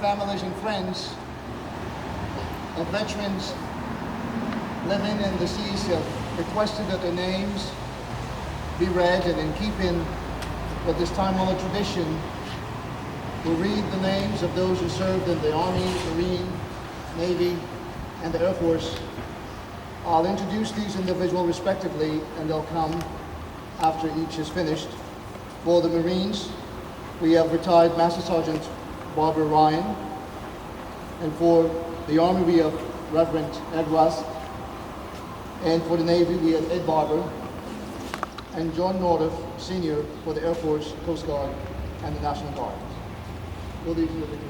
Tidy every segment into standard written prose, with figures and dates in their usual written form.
families and friends of veterans living in the seas have requested that their names be read, and in keeping with this time-honored tradition, we'll read the names of those who served in the Army, Marine, Navy, and the Air Force. I'll introduce these individuals respectively, and they'll come after each is finished. For the Marines, we have retired Master Sergeant Barbara Ryan, and for the Army, we have Reverend Ed Rusk, and for the Navy, we have Ed Barber, and John Nordoff, Sr. for the Air Force, Coast Guard, and the National Guard. Will these individuals?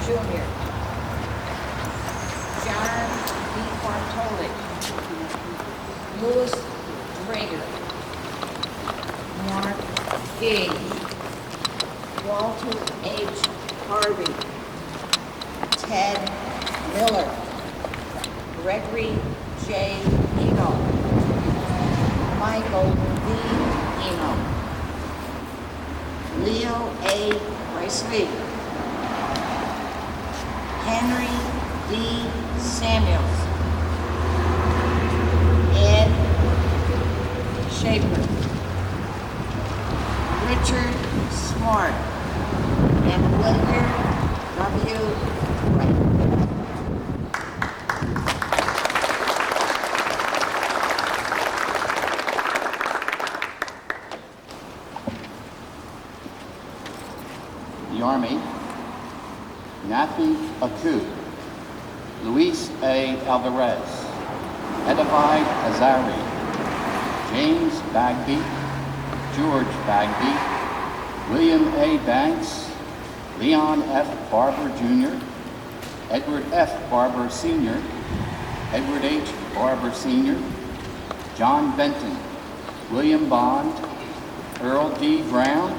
Jr., John B. Bartoli, Louis Drager, Mark Gage, Walter H. Harvey, Ted Miller, Gregory J. Eno, Michael V. Eno, Leo A. Rice-Lee, Henry D. Samuels, Ed Schaefer, Richard Smart, and Whitaker W. Wright. The Army: Nafi Aku, Luis A. Alvarez, Edify Azari, James Bagby, George Bagby, William A. Banks, Leon F. Barber Jr., Edward F. Barber Sr., Edward H. Barber Sr., John Benton, William Bond, Earl D. Brown,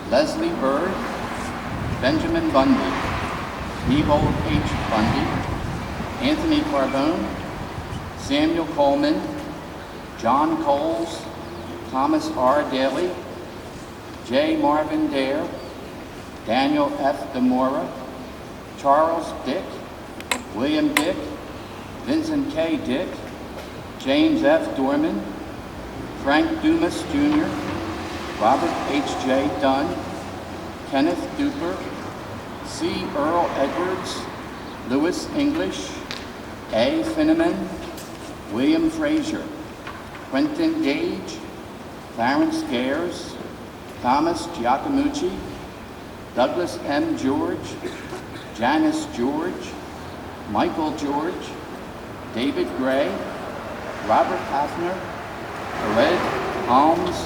Leslie Bird, Benjamin Bundy, Nebold H. Bundy, Anthony Carbone, Samuel Coleman, John Coles, Thomas R. Daly, J. Marvin Dare, Daniel F. DeMora, Charles Dick, William Dick, Vincent K. Dick, James F. Dorman, Frank Dumas Jr., Robert H. J. Dunn, Kenneth Duper, C. Earl Edwards, Lewis English, A. Finneman, William Frazier, Quentin Gage, Clarence Gares, Thomas Giacomucci, Douglas M. George, Janice George, Michael George, David Gray, Robert Hafner, Red Holmes,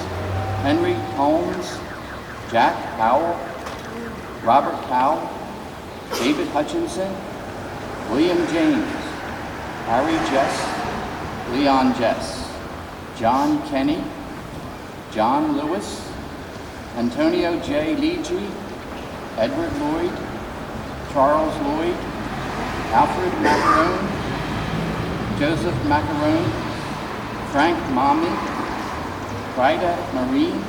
Henry Holmes, Jack Howell, Robert Powell, David Hutchinson, William James, Harry Jess, Leon Jess, John Kenny, John Lewis, Antonio J. Leegee, Edward Lloyd, Charles Lloyd, Alfred Macarone, Joseph Macarone, Frank Mommy, Frida Marine,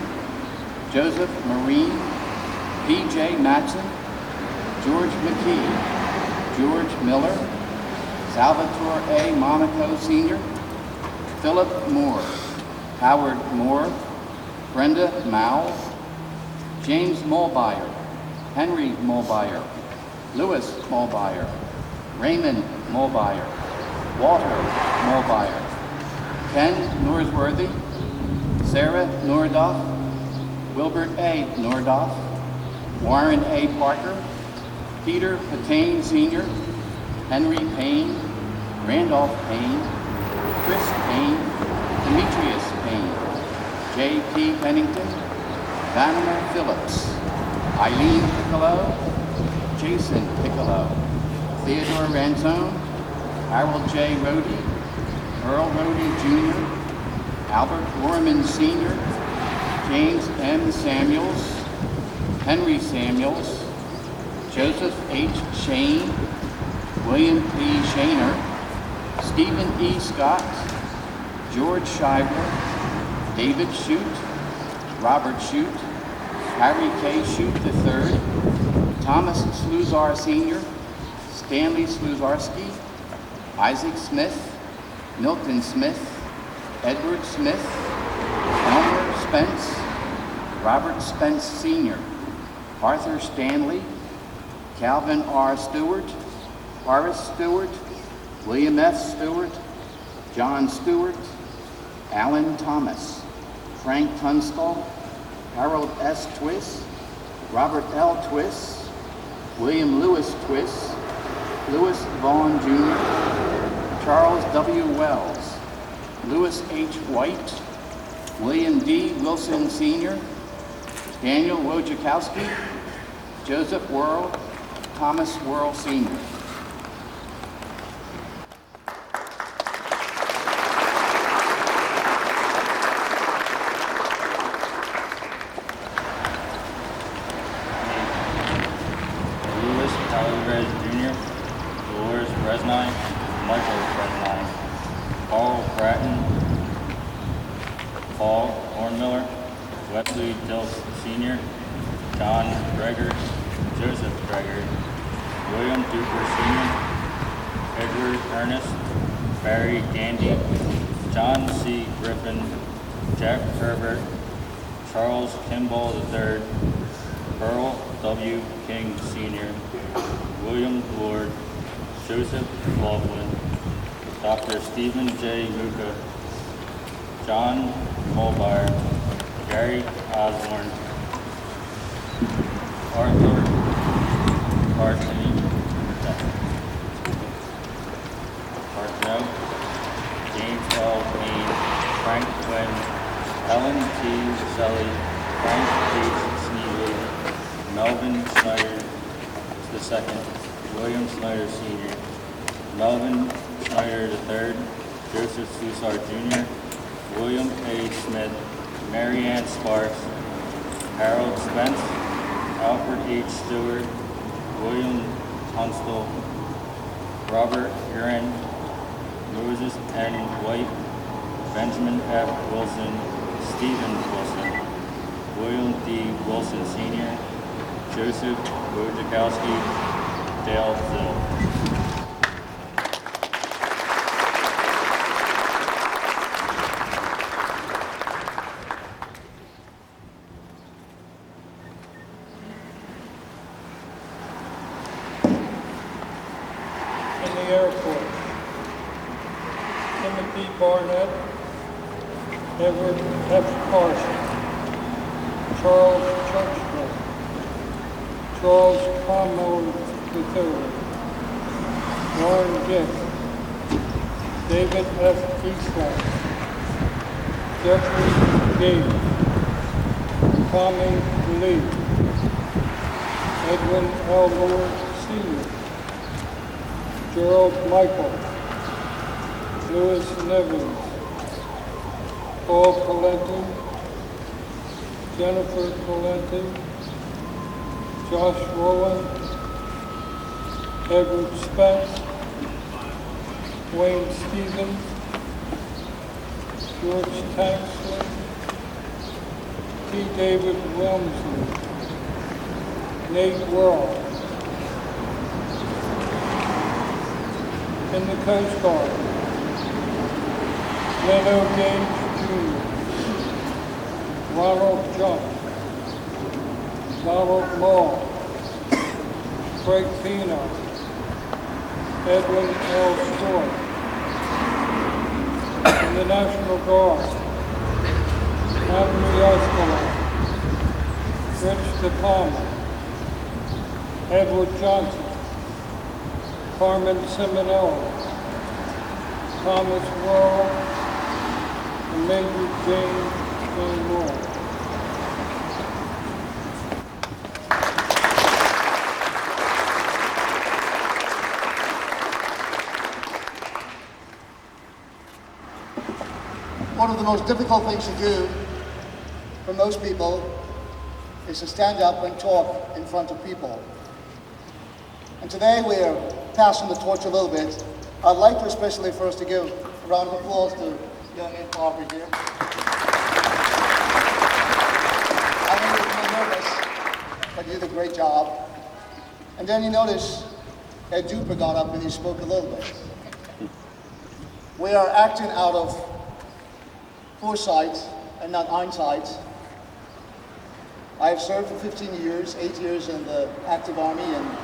Joseph Marine, P.J. Matson, George McKee, George Miller, Salvatore A. Monaco Sr., Philip Moore, Howard Moore, Brenda Mowell, James Mulbire, Henry Mulbire, Louis Mulbire, Raymond Mulbire, Walter Mulbire, Ken Norsworthy, Sarah Nordoff, Wilbert A. Nordoff, Warren A. Parker, Peter Patane Sr., Henry Payne, Randolph Payne, Chris Payne, Demetrius Payne, J.P. Pennington, Vanna Phillips, Eileen Piccolo, Jason Piccolo, Theodore Ranzone, Harold J. Rohde, Earl Rohde Jr., Albert Gorman Sr., James M. Samuels, Henry Samuels, Joseph H. Shane, William P. Shaner, Stephen E. Scott, George Shiver, David Shute, Robert Shute, Harry K. Shute III, Thomas Sluzar Sr., Stanley Sluzarski, Isaac Smith, Milton Smith, Edward Smith, Elmer Spence, Robert Spence Sr., Arthur Stanley, Calvin R. Stewart, Horace Stewart, William F. Stewart, John Stewart, Alan Thomas, Frank Tunstall, Harold S. Twiss, Robert L. Twiss, William Lewis Twiss, Louis Vaughn Jr., Charles W. Wells, Louis H. White, William D. Wilson Sr., Daniel Wojciechowski, Joseph Worrell, Thomas Worrell Sr. Louis Alvarez Jr., Dolores Resnine, Michael Resnine, Paul Bratton, Paul Hornmiller, Wesley Dills Sr., John Greger, Joseph Greger, William Duper Sr., Edward Ernest, Barry Gandy, John C. Griffin, Jack Herbert, Charles Kimball III, Earl W. King Sr., William Lord, Joseph Laughlin, Dr. Stephen J. Muka, John Mulbire, Gary Osborne, Arthur Archie, Arthur, James L. Payne, Frank Quinn, Helen T. Selly, Frank H. Sneeville, Melvin Snyder II, William Snyder Sr., Melvin Snyder III, Joseph Susar Jr., William A. Smith, Mary Ann Sparks, Harold Spence, Alfred H. Stewart, William Tunstall, Robert Uren, Moses N. White, Benjamin F. Wilson, Stephen Wilson, William D. Wilson Sr., Joseph Wojciechowski, Dale Zill. In the Air Force, Timothy Barnett, Edward F. Carson, Charles Churchman, Charles Cromwell III, Warren Dick, David F. Eastland, Jeffrey Gage, Tommy Lee, Edwin L. Lord Sr., Gerald Michael, Louis Nevins, Paul Palenti, Jennifer Palenti, Josh Rowland, Edward Spence, Wayne Stevens, George Taxley, T. David Wilmsley, Nate Worrell. In the Coast Guard, Leno Gage Jr., Ronald Jump, Donald Mull, Craig Pino, Edwin L. Stewart. In the National Guard, Anthony Escalon, Rich DePalma, Edward Johnson, Carmen Simonelli, Thomas Worrell, and Major James J. Moore. One of the most difficult things to do for most people is to stand up and talk in front of people. And today we are passing the torch a little bit. I'd like to especially first to give a round of applause to young Ed Parker here. I know you're a little nervous, but you did a great job. And then you notice Ed Duper got up and he spoke a little bit. We are acting out of foresight and not hindsight. I have served for 15 years, 8 years in the active army and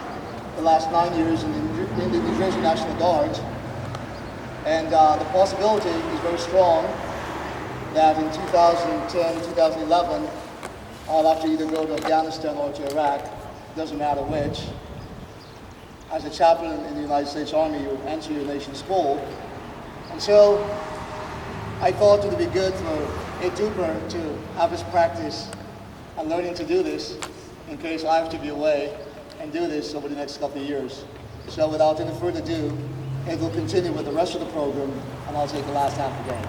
the last 9 years in the New Jersey National Guard. And the possibility is very strong that in 2010, 2011, I'll have to either go to Afghanistan or to Iraq, doesn't matter which. As a chaplain in the United States Army, you enter your nation's school. And so I thought it would be good for Ed Duper to have his practice and learning to do this in case I have to be away and do this over the next couple of years. So without any further ado, Ed will continue with the rest of the program and I'll take the last half again.